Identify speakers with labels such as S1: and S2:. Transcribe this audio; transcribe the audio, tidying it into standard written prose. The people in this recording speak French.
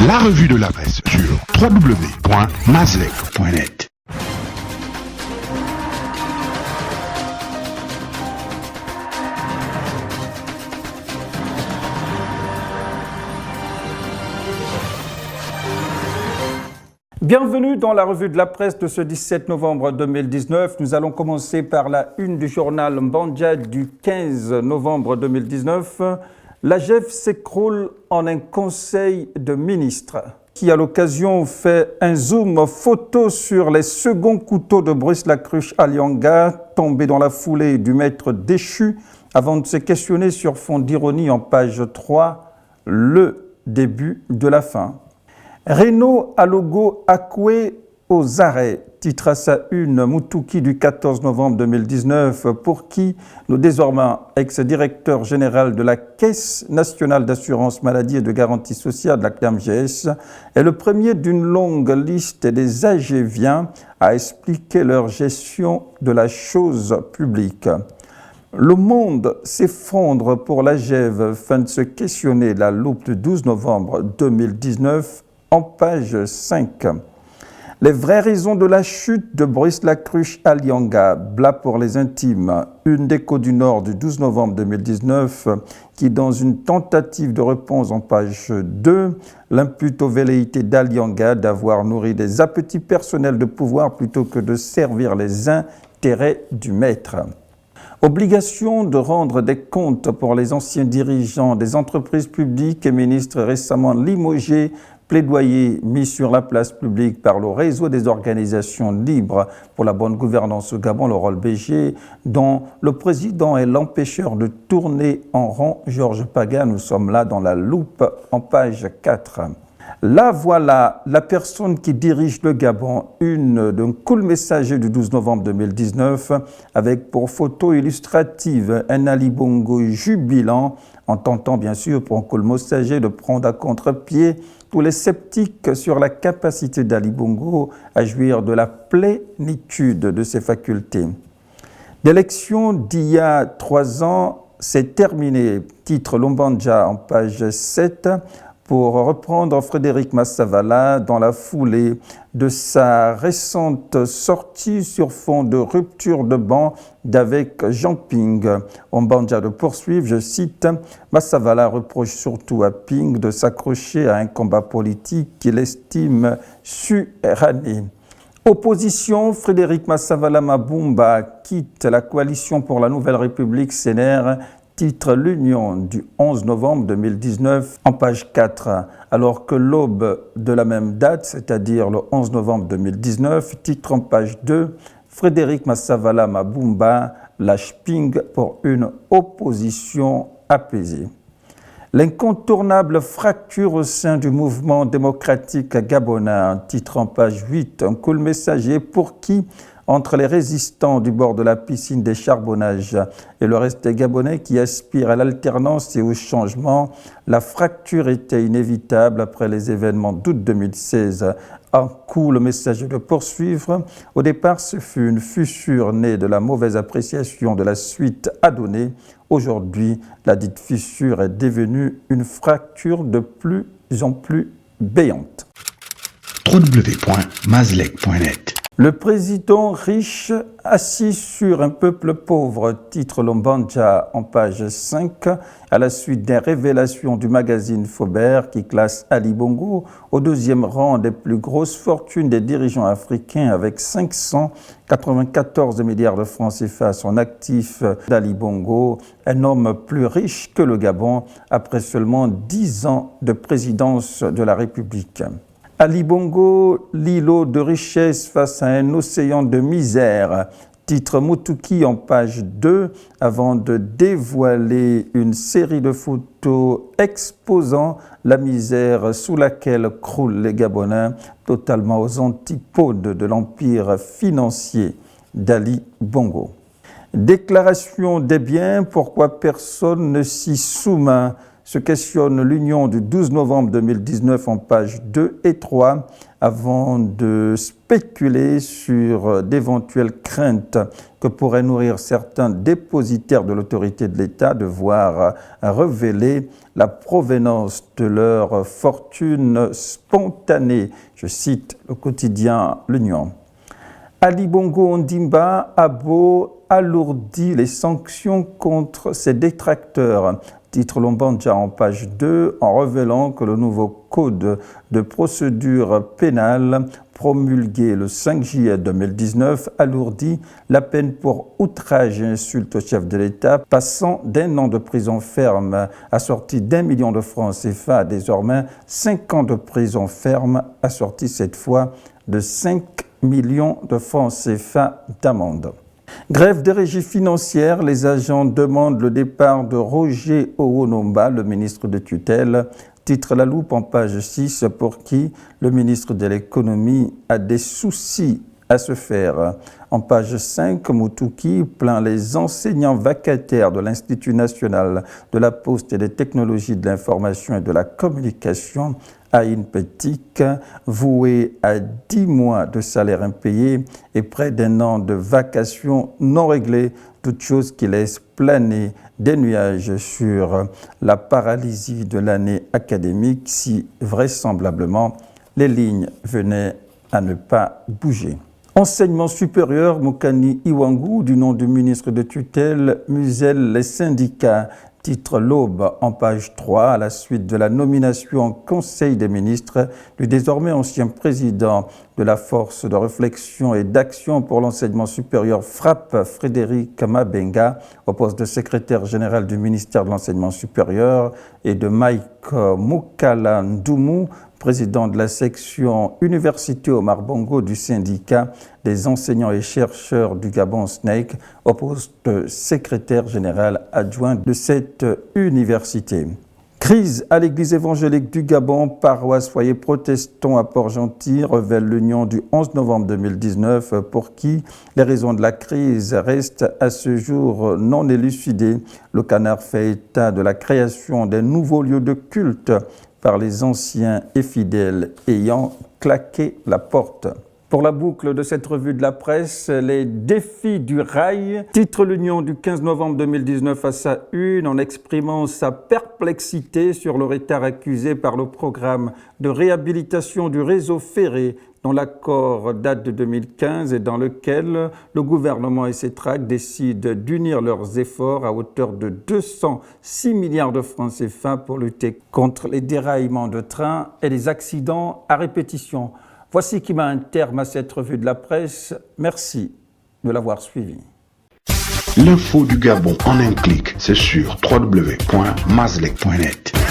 S1: La revue de la presse sur www.mazlec.net.
S2: Bienvenue dans la revue de la presse de ce 17 novembre 2019. Nous allons commencer par la une du journal Mbandja du 15 novembre 2019. L'AGEF s'écroule en un conseil de ministres qui, à l'occasion, fait un zoom photo sur les seconds couteaux de Brice Lacruche à Lianga, tombés dans la foulée du maître déchu, avant de se questionner sur fond d'ironie en page 3, le début de la fin. Renault à logo Akwe aux arrêts, titre à sa une Moutouki du 14 novembre 2019, pour qui le désormais ex-directeur général de la Caisse nationale d'assurance maladie et de garantie sociale de la CNAMGS est le premier d'une longue liste des AGViens à expliquer leur gestion de la chose publique. Le monde s'effondre pour l'AGEV, fin de se questionner, la loupe du 12 novembre 2019, en page 5. Les vraies raisons de la chute de Brice Lacruche à Lianga, Bla pour les intimes, une d'Écho du Nord du 12 novembre 2019, qui, dans une tentative de réponse en page 2, l'impute aux velléités d'Alianga d'avoir nourri des appétits personnels de pouvoir plutôt que de servir les intérêts du maître. Obligation de rendre des comptes pour les anciens dirigeants des entreprises publiques et ministres récemment limogés, plaidoyer mis sur la place publique par le réseau des organisations libres pour la bonne gouvernance au Gabon, le rôle BG, dont le président est l'empêcheur de tourner en rond, Georges Paga. Nous sommes là dans la loupe en page 4. Là, voilà la personne qui dirige le Gabon, une d'un cool messager du 12 novembre 2019, avec pour photo illustrative un Ali Bongo jubilant, en tentant bien sûr pour un cool messager de prendre à contre-pied tous les sceptiques sur la capacité d'Ali Bongo à jouir de la plénitude de ses facultés. L'élection d'il y a 3 ans s'est terminée, titre Lombandja en page 7, pour reprendre Frédéric Massavala dans la foulée de sa récente sortie sur fond de rupture de banc d'avec Jean Ping. Mbandja de poursuivre, je cite, Massavala reproche surtout à Ping de s'accrocher à un combat politique qu'il estime suranné. Opposition, Frédéric Massavala Mabumba quitte la coalition pour la Nouvelle République CNR, titre l'Union du 11 novembre 2019 en page 4, alors que l'aube de la même date, c'est-à-dire le 11 novembre 2019, titre en page 2, Frédéric Massavala Mabumba lâche Ping pour une opposition apaisée. L'incontournable fracture au sein du mouvement démocratique gabonais, titre en page 8, un cool messager pour qui, entre les résistants du bord de la piscine des charbonnages et le reste des Gabonais qui aspirent à l'alternance et au changement, la fracture était inévitable après les événements d'août 2016. Un coup, le message de poursuivre. Au départ, ce fut une fissure née de la mauvaise appréciation de la suite à donner. Aujourd'hui, la dite fissure est devenue une fracture de plus en plus béante.
S1: www.mazlec.net.
S2: Le président riche assis sur un peuple pauvre, titre Lombandja en page 5, à la suite des révélations du magazine Faubert qui classe Ali Bongo au deuxième rang des plus grosses fortunes des dirigeants africains avec 594 milliards de francs CFA à son actif. d'Ali Bongo, un homme plus riche que le Gabon après seulement 10 ans de présidence de la République. Ali Bongo, l'îlot de richesse face à un océan de misère, titre Moutouki en page 2, avant de dévoiler une série de photos exposant la misère sous laquelle croulent les Gabonais, totalement aux antipodes de l'empire financier d'Ali Bongo. Déclaration des biens, pourquoi personne ne s'y soumet, se questionne l'union du 12 novembre 2019 en pages 2 et 3 avant de spéculer sur d'éventuelles craintes que pourraient nourrir certains dépositaires de l'autorité de l'État de voir révéler la provenance de leur fortune spontanée. Je cite le quotidien L'Union. Ali Bongo Ondimba a beau alourdir les sanctions contre ses détracteurs. Titre Lombanja en page 2 en révélant que le nouveau code de procédure pénale promulgué le 5 juillet 2019 alourdit la peine pour outrage et insulte au chef de l'État, passant d'1 an de prison ferme assorti d'1 million de francs CFA à désormais 5 ans de prison ferme assorti cette fois de 5 millions de francs CFA d'amende. Grève des régies financières, les agents demandent le départ de Roger Owonomba, le ministre de tutelle. Titre La Loupe en page 6 pour qui le ministre de l'économie a des soucis à se faire. En page 5, Moutouki plaint les enseignants vacataires de l'Institut national de la poste et des technologies de l'information et de la communication à INPETIC, voué à 10 mois de salaire impayé et près d'1 an de vacations non réglées, toute chose qui laisse planer des nuages sur la paralysie de l'année académique si vraisemblablement les lignes venaient à ne pas bouger. Enseignement supérieur, Mokani Iwangu, du nom du ministre de tutelle, muselle les syndicats. Titre L'Aube en page 3, à la suite de la nomination en Conseil des ministres du désormais ancien président de la Force de réflexion et d'action pour l'enseignement supérieur FRAPP, Frédéric Mabenga, au poste de secrétaire général du ministère de l'Enseignement supérieur, et de Mike Moukala Ndoumou, président de la section Université Omar Bongo du syndicat des enseignants et chercheurs du Gabon SNEC, au poste de secrétaire général adjoint de cette université. Crise à l'église évangélique du Gabon, paroisse foyer protestant à Port-Gentil, révèle l'union du 11 novembre 2019 pour qui les raisons de la crise restent à ce jour non élucidées. Le Canard fait état de la création des nouveaux lieux de culte par les anciens et fidèles ayant claqué la porte. Pour la boucle de cette revue de la presse, les défis du rail, titre l'Union du 15 novembre 2019 à sa une en exprimant sa perplexité sur le retard accusé par le programme de réhabilitation du réseau ferré dont l'accord date de 2015 et dans lequel le gouvernement et ses tracts décident d'unir leurs efforts à hauteur de 206 milliards de francs CFA pour lutter contre les déraillements de trains et les accidents à répétition. Voici qui met un terme à cette revue de la presse. Merci de l'avoir suivi.
S1: L'info du Gabon en un clic, c'est sur www.mazlek.net.